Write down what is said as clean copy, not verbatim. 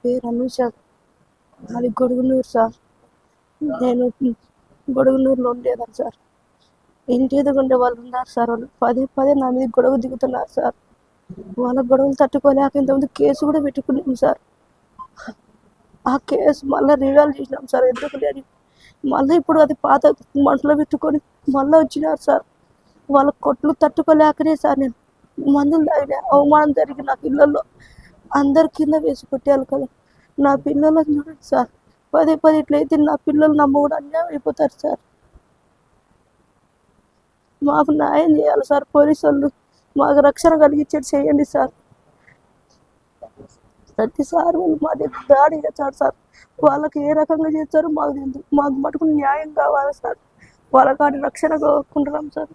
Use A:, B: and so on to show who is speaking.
A: పేరు అనూష. అది గొడుగునూరు సార్. నేను గొడుగునూరులో ఉండేదాన్ని సార్. ఇంటి ఎదుగుండే వాళ్ళు ఉన్నారు సార్. వాళ్ళు పదే పదే నా మీద గొడవ దిగుతున్నారు సార్. వాళ్ళ గొడవలు తట్టుకోలేక ఇంతకుముందు కేసు కూడా పెట్టుకున్నాం సార్. ఆ కేసు మళ్ళీ రివాల్వ్ చేసినాం సార్. ఎందుకు లేని మళ్ళీ ఇప్పుడు అది పాత మంటలో పెట్టుకొని మళ్ళీ వచ్చినారు సార్. వాళ్ళ కొట్లు తట్టుకోలేకనే సార్ నేను మందులు తాగిన. అవమానం జరిగి నా పిల్లల్లో అందరి కింద వేసి కొట్టారు కదా. నా పిల్లలను చూడండి సార్. పదే పదే ఇట్లయితే నా పిల్లలు నమ్మ కూడా అన్యాయం అయిపోతారు సార్. మాకు న్యాయం చేయాలి సార్. పోలీసు వాళ్ళు మాకు రక్షణ కలిగించేది చేయండి సార్. ప్రతిసారి వాళ్ళు మా దగ్గర దాడి చేస్తారు సార్. వాళ్ళకి ఏ రకంగా చేస్తారో మాకు తెలియదు. మాకు మటుకు న్యాయం కావాలి సార్. వాళ్ళ కాడి రక్షణ కోరుకుంటున్నాం సార్.